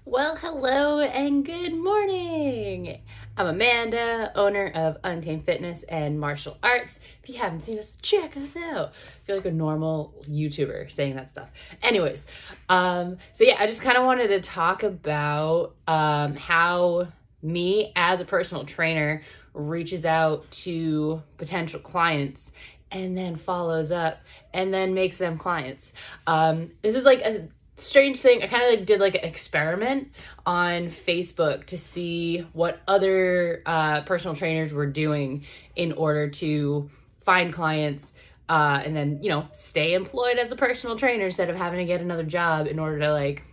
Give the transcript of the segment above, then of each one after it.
Well, hello and good morning. I'm Amanda, owner of Untamed Fitness and Martial Arts. If you haven't seen us, check us out. I feel like a normal YouTuber saying that stuff. Anyways, so yeah, I just kind of wanted to talk about how me as a personal trainer reaches out to potential clients and then follows up and then makes them clients. This is like a strange thing. I kind of did like an experiment on Facebook to see what other personal trainers were doing in order to find clients and then, stay employed as a personal trainer instead of having to get another job in order to like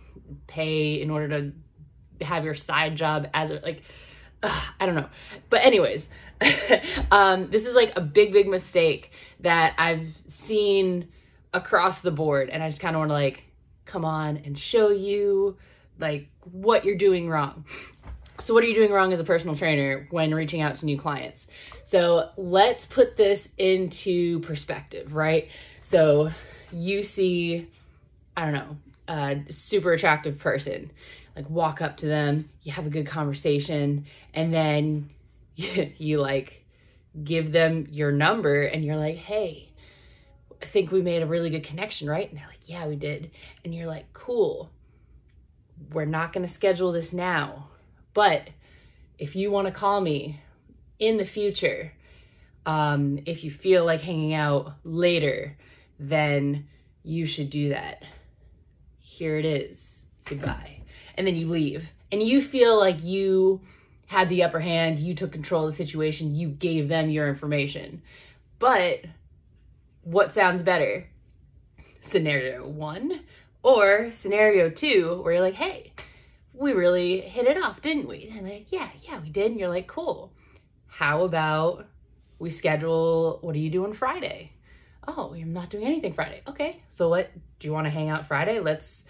pay, in order to have your side job as a, like, I don't know. But anyways, this is like a big mistake that I've seen across the board. And I just kind of want to like, come on and show you like what you're doing wrong. So what are you doing wrong as a personal trainer when reaching out to new clients? So let's put this into perspective, right? So you see, I don't know, a super attractive person, like walk up to them, you have a good conversation, and then you like give them your number and you're like, hey, I think we made a really good connection, right? And they're like, yeah, we did. And you're like, cool. We're not going to schedule this now. But if you want to call me in the future, if you feel like hanging out later, then you should do that. Here it is. Goodbye. And then you leave. And you feel like you had the upper hand. You took control of the situation. You gave them your information. But what sounds better? Scenario 1 or scenario 2 where you're like, hey, we really hit it off, didn't we? And they're like, yeah, we did. And you're like, cool. How about we schedule, what are you doing Friday? Oh, you're not doing anything Friday. Okay. So what, do you want to hang out Friday? Let's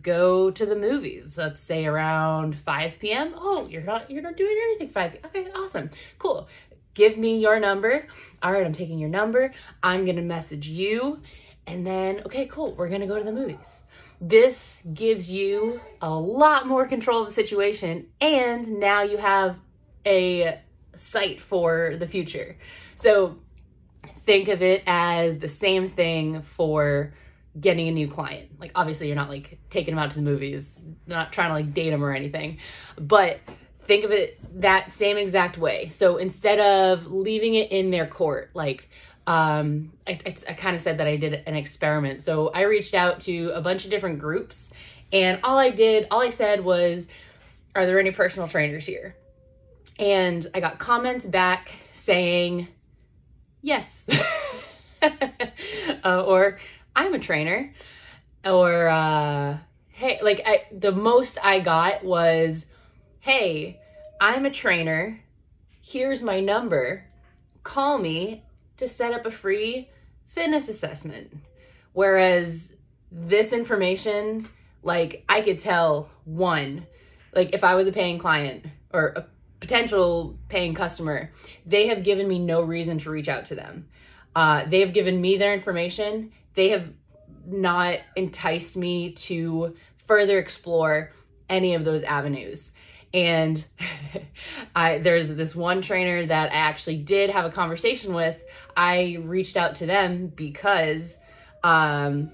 go to the movies. Let's say around 5 p.m. Oh, you're not doing anything 5 p.m. Okay, awesome. Cool. Give me your number. All right, I'm taking your number. I'm going to message you. And then, okay, cool. We're going to go to the movies. This gives you a lot more control of the situation. And now you have a sight for the future. So think of it as the same thing for getting a new client. Like, obviously, you're not like taking them out to the movies, not trying to like date them or anything. But think of it that same exact way. So instead of leaving it in their court, like I kind of said that I did an experiment. So I reached out to a bunch of different groups, and all I said was, are there any personal trainers here? And I got comments back saying, yes, or I'm a trainer, or hey, like the most I got was, hey, I'm a trainer. Here's my number. Call me to set up a free fitness assessment. Whereas this information, like I could tell like if I was a paying client or a potential paying customer, they have given me no reason to reach out to them. They have given me their information. They have not enticed me to further explore any of those avenues. And there's this one trainer that I actually did have a conversation with. I reached out to them because I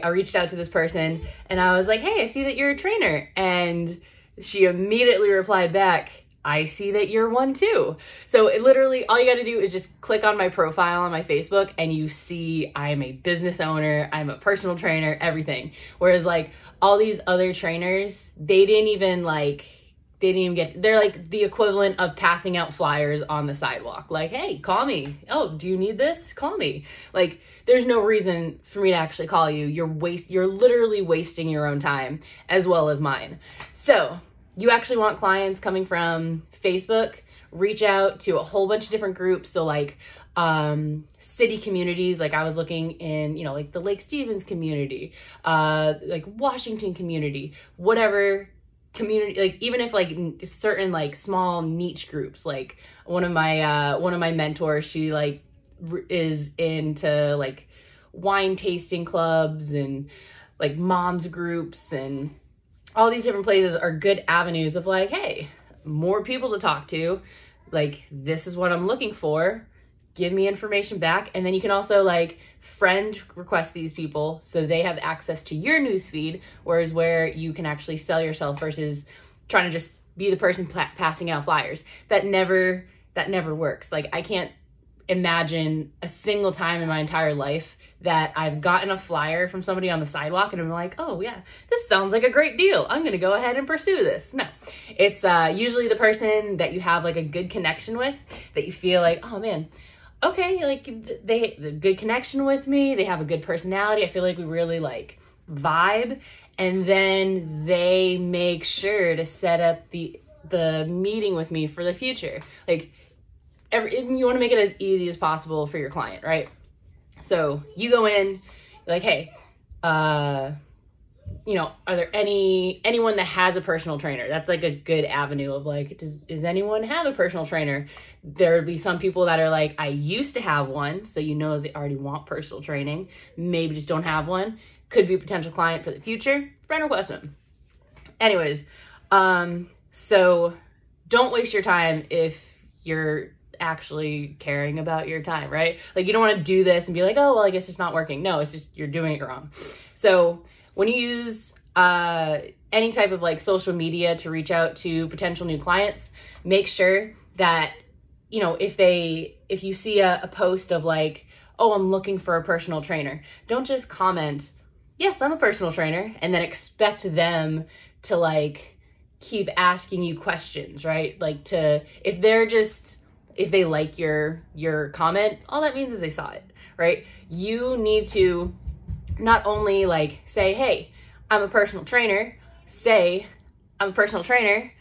reached out to this person and I was like, hey, I see that you're a trainer. And she immediately replied back, I see that you're one too. So it literally, all you got to do is just click on my profile on my Facebook and you see I am a business owner, I'm a personal trainer, everything. Whereas like all these other trainers, they didn't even get, they're like the equivalent of passing out flyers on the sidewalk. Like, hey, call me. Oh, do you need this? Call me. Like, there's no reason for me to actually call you. You're literally wasting your own time as well as mine. So you actually want clients coming from Facebook, reach out to a whole bunch of different groups. So like city communities, like I was looking in, like the Lake Stevens community, like Washington community, whatever community, like even if like certain like small niche groups, like one of my mentors, she like is into like wine tasting clubs and like moms groups and all these different places are good avenues of like, hey, more people to talk to. Like, this is what I'm looking for. Give me information back. And then you can also like friend request these people so they have access to your newsfeed, whereas where you can actually sell yourself versus trying to just be the person passing out flyers. That never works. Like, I can't imagine a single time in my entire life that I've gotten a flyer from somebody on the sidewalk and I'm like, oh yeah, this sounds like a great deal. I'm gonna go ahead and pursue this. No, it's usually the person that you have like a good connection with, that you feel like, oh man, okay, like the good connection with me, they have a good personality, I feel like we really like vibe, and then they make sure to set up the meeting with me for the future. Like, you want to make it as easy as possible for your client, right? So you go in, you're like, hey, you know, are there anyone that has a personal trainer? That's like a good avenue of like, does anyone have a personal trainer? There would be some people that are like, I used to have one. So you know they already want personal training, maybe just don't have one. Could be a potential client for the future. Friend request them. Anyways, so don't waste your time if you're actually caring about your time, right? Like, you don't want to do this and be like, oh, well, I guess it's not working. No, it's just you're doing it wrong. So when you use any type of like social media to reach out to potential new clients, make sure that, you know, if you see a post of like, oh, I'm looking for a personal trainer, don't just comment, yes, I'm a personal trainer, and then expect them to like keep asking you questions, right? Like, if they like your comment, all that means is they saw it, right? You need to not only like say, hey, I'm a personal trainer, say, I'm a personal trainer,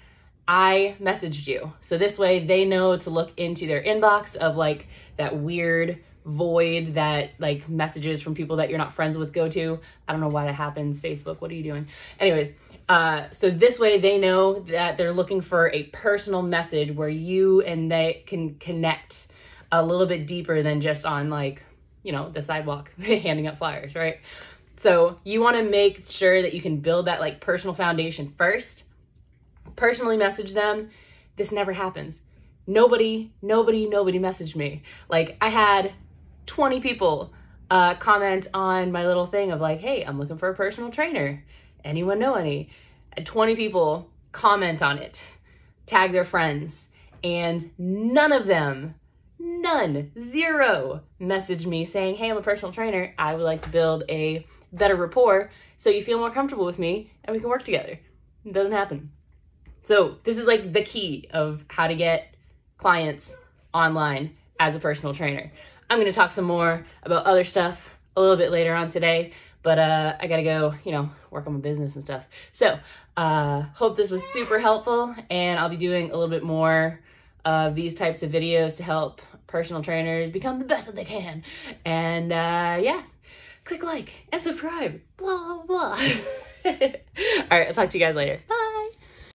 I messaged you. So this way they know to look into their inbox of like that weird void that like messages from people that you're not friends with go to. I don't know why that happens. Facebook, what are you doing? Anyways, so this way they know that they're looking for a personal message where you and they can connect a little bit deeper than just on like, you know, the sidewalk handing out flyers, right? So you want to make sure that you can build that like personal foundation first. Personally message them. This never happens. Nobody messaged me. Like, I had 20 people comment on my little thing of like, hey, I'm looking for a personal trainer. Anyone know any? And 20 people comment on it, tag their friends, and none of them, zero, messaged me saying, hey, I'm a personal trainer. I would like to build a better rapport so you feel more comfortable with me and we can work together. It doesn't happen. So this is like the key of how to get clients online as a personal trainer. I'm going to talk some more about other stuff a little bit later on today, but I got to go, you know, work on my business and stuff. So hope this was super helpful, and I'll be doing a little bit more of these types of videos to help personal trainers become the best that they can. And yeah, click like and subscribe, blah, blah, blah. All right, I'll talk to you guys later. Bye.